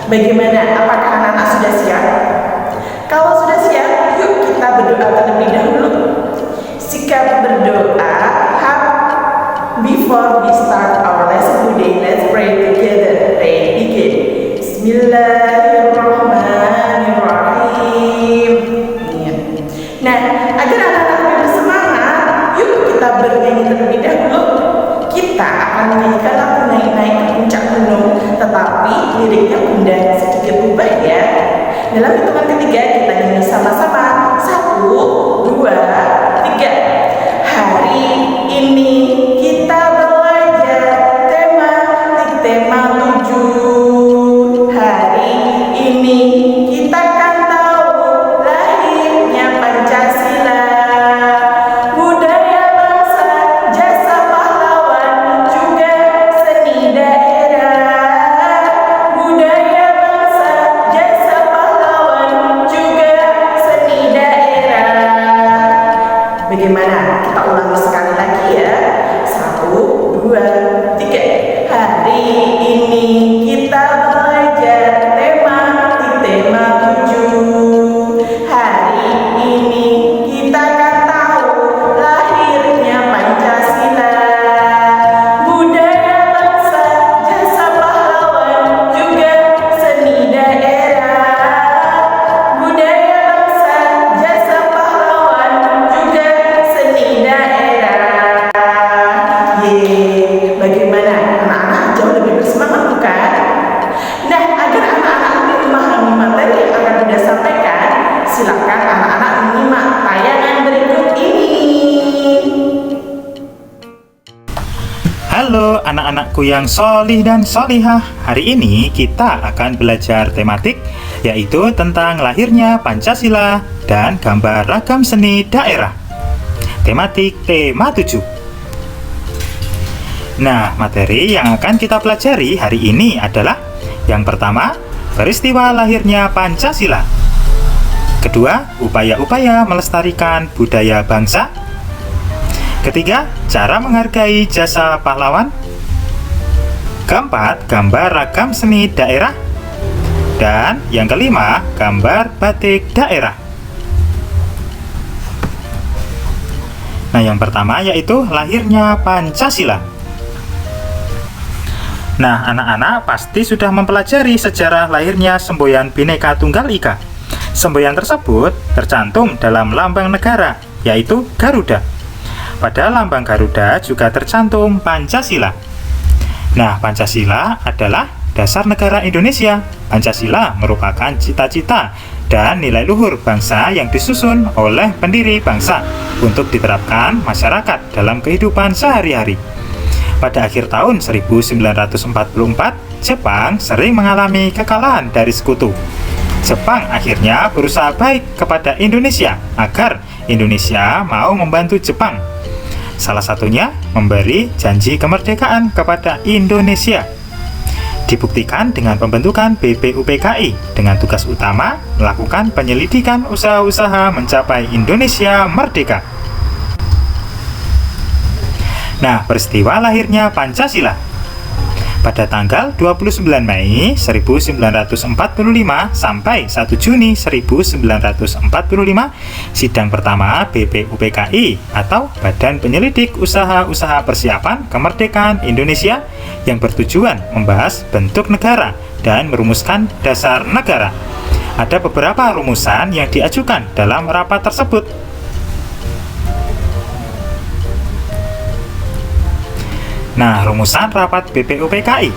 Bagaimana? Apakah anak-anak sudah siap? Kalau sudah siap, yuk kita berdoa terlebih dahulu. Sikap berdoa before we start our lesson today. Let's pray together. Pray begin. Bismillahirrahmanirrahim. Nah, agar anak-anak lebih bersemangat, yuk kita bernyanyi terlebih dahulu. Kita akan menyanyikan lagu naik-naik ke puncak gunung, tetapi liriknya Bunda sedikit ubah ya. Dalam hitungan ketiga kita nyanyi sama-sama. 1, 2, 3. Hari ini kita belajar tema 7. Hari ini kita akan tahu lahirnya Pancasila, budaya bangsa, jasa pahlawan, juga seni daerah. Budaya bangsa, jasa pahlawan, juga seni daerah. Bagaimana? Kita ulangi sekali lagi ya. 1, 2, 3. Hari ini kita belajar tema 7. Hari ini kita akan tahu lahirnya Pancasila, budaya bangsa, jasa pahlawan, juga seni daerah. Budaya bangsa, jasa pahlawan, juga seni daerah. Bagaimana? Anak-anak jauh lebih bersemangat bukan? Nah, agar anak-anak lebih memahami materi yang akan Bunda sampaikan, silakan anak-anak menyimak tayangan berikut ini. Halo anak-anakku yang solih dan solihah. Hari ini kita akan belajar tematik, yaitu tentang lahirnya Pancasila dan gambar ragam seni daerah. Tematik tema 7. Nah, materi yang akan kita pelajari hari ini adalah: yang pertama, peristiwa lahirnya Pancasila. Kedua, upaya-upaya melestarikan budaya bangsa. Ketiga, cara menghargai jasa pahlawan. Keempat, gambar ragam seni daerah. Dan yang kelima, gambar batik daerah. Nah, yang pertama yaitu lahirnya Pancasila. Nah, anak-anak pasti sudah mempelajari sejarah lahirnya semboyan Bhinneka Tunggal Ika. Semboyan tersebut tercantum dalam lambang negara, yaitu Garuda. Pada lambang Garuda juga tercantum Pancasila. Nah, Pancasila adalah dasar negara Indonesia. Pancasila merupakan cita-cita dan nilai luhur bangsa yang disusun oleh pendiri bangsa untuk diterapkan masyarakat dalam kehidupan sehari-hari. Pada akhir tahun 1944, Jepang sering mengalami kekalahan dari sekutu. Jepang akhirnya berusaha baik kepada Indonesia agar Indonesia mau membantu Jepang. Salah satunya memberi janji kemerdekaan kepada Indonesia. Dibuktikan dengan pembentukan BPUPKI dengan tugas utama melakukan penyelidikan usaha-usaha mencapai Indonesia merdeka. Nah, peristiwa lahirnya Pancasila. Pada tanggal 29 Mei 1945 sampai 1 Juni 1945, sidang pertama BPUPKI atau Badan Penyelidik Usaha-Usaha Persiapan Kemerdekaan Indonesia yang bertujuan membahas bentuk negara dan merumuskan dasar negara. Ada beberapa rumusan yang diajukan dalam rapat tersebut. Nah, rumusan rapat BPUPKI.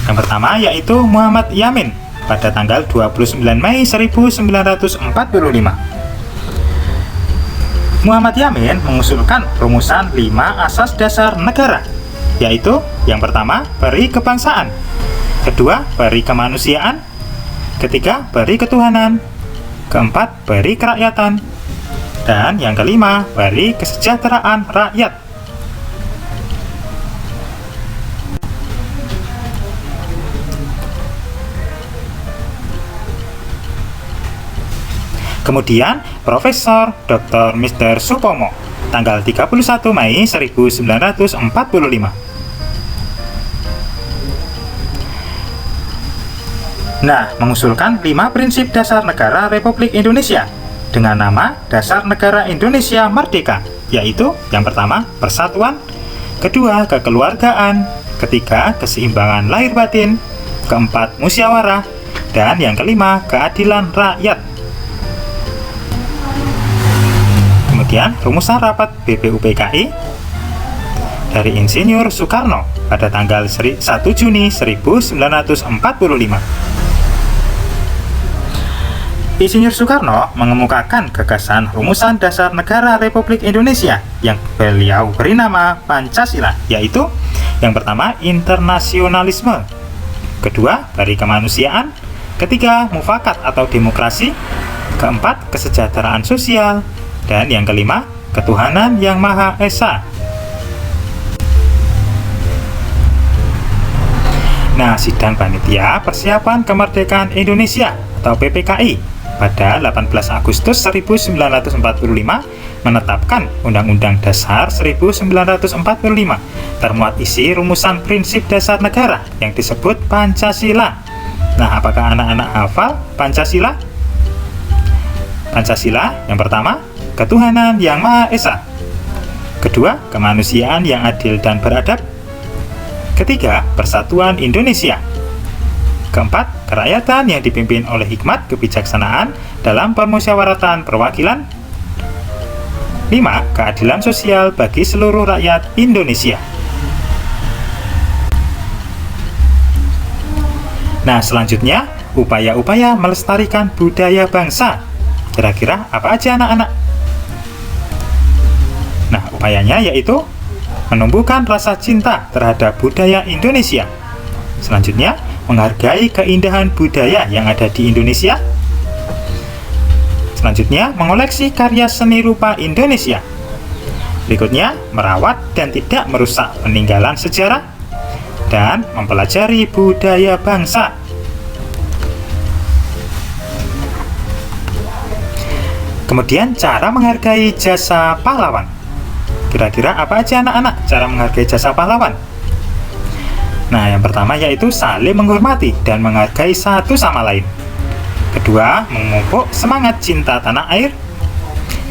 Yang pertama yaitu Muhammad Yamin pada tanggal 29 Mei 1945. Muhammad Yamin mengusulkan rumusan 5 asas dasar negara, yaitu yang pertama, peri kebangsaan. Kedua, peri kemanusiaan. Ketiga, peri ketuhanan. Keempat, peri kerakyatan. Dan yang kelima, peri kesejahteraan rakyat. Kemudian, Profesor Dr. Mr. Supomo, tanggal 31 Mei 1945. Nah, mengusulkan 5 prinsip dasar negara Republik Indonesia dengan nama Dasar Negara Indonesia Merdeka, yaitu yang pertama, persatuan, kedua, kekeluargaan, ketiga, keseimbangan lahir batin, keempat, musyawarah, dan yang kelima, keadilan rakyat. Kemudian, rumusan rapat BPUPKI dari Insinyur Soekarno pada tanggal 1 Juni 1945. Insinyur Soekarno mengemukakan gagasan rumusan dasar negara Republik Indonesia yang beliau beri nama Pancasila, yaitu yang pertama, internasionalisme, kedua, peri kemanusiaan, ketiga, mufakat atau demokrasi, keempat, kesejahteraan sosial, dan yang kelima, ketuhanan yang Maha Esa. Nah, sidang panitia persiapan kemerdekaan Indonesia atau PPKI pada 18 Agustus 1945 menetapkan Undang-Undang Dasar 1945 termuat isi rumusan prinsip dasar negara yang disebut Pancasila. Nah, apakah anak-anak hafal Pancasila? Pancasila yang pertama, ketuhanan yang Maha Esa, kedua, kemanusiaan yang adil dan beradab, ketiga, persatuan Indonesia, keempat, kerakyatan yang dipimpin oleh hikmat kebijaksanaan dalam permusyawaratan perwakilan, lima, keadilan sosial bagi seluruh rakyat Indonesia. Nah, selanjutnya, upaya-upaya melestarikan budaya bangsa. Kira-kira apa aja anak-anak? Nah, upayanya yaitu menumbuhkan rasa cinta terhadap budaya Indonesia. Selanjutnya, menghargai keindahan budaya yang ada di Indonesia. Selanjutnya, mengoleksi karya seni rupa Indonesia. Berikutnya, merawat dan tidak merusak peninggalan sejarah dan mempelajari budaya bangsa. Kemudian, cara menghargai jasa pahlawan. Kira-kira apa aja anak-anak cara menghargai jasa pahlawan? Nah, yang pertama yaitu saling menghormati dan menghargai satu sama lain. Kedua, memupuk semangat cinta tanah air.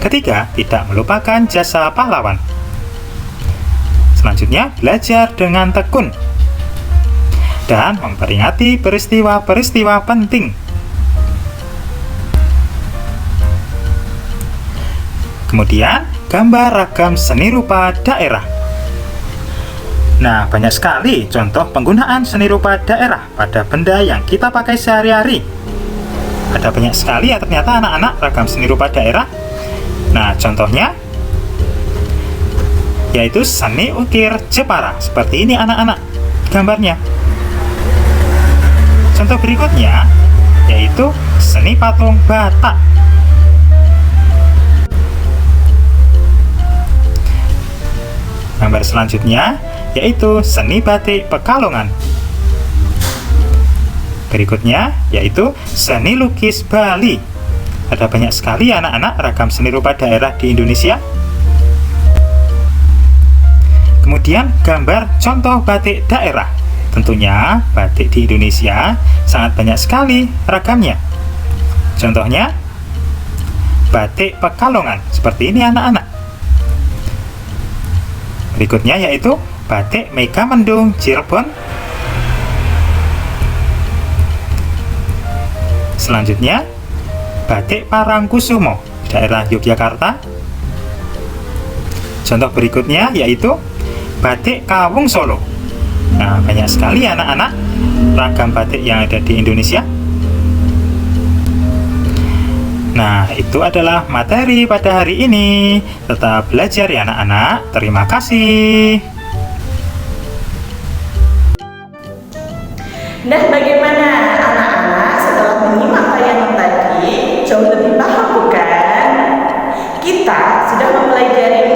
Ketiga, tidak melupakan jasa pahlawan. Selanjutnya, belajar dengan tekun dan memperingati peristiwa-peristiwa penting. Kemudian, gambar ragam seni rupa daerah. Nah, banyak sekali contoh penggunaan seni rupa daerah pada benda yang kita pakai sehari-hari. Ada banyak sekali ya ternyata anak-anak ragam seni rupa daerah. Nah, contohnya yaitu seni ukir Jepara. Seperti ini anak-anak gambarnya. Contoh berikutnya yaitu seni patung Batak. Gambar selanjutnya yaitu seni batik Pekalongan. Berikutnya yaitu seni lukis Bali. Ada banyak sekali anak-anak ragam seni rupa daerah di Indonesia. Kemudian gambar contoh batik daerah. Tentunya batik di Indonesia sangat banyak sekali ragamnya. Contohnya batik Pekalongan. Seperti ini anak-anak. Berikutnya yaitu batik Megamendung Cirebon. Selanjutnya batik Parangkusumo daerah Yogyakarta. Contoh berikutnya yaitu batik Kawung Solo. Nah, banyak sekali anak-anak ragam batik yang ada di Indonesia. Nah, itu adalah materi pada hari ini. Tetap belajar ya anak-anak. Terima kasih. Nah, bagaimana anak-anak setelah menyimak tayangan tadi? Jauh lebih paham bukan? Kita sudah mempelajari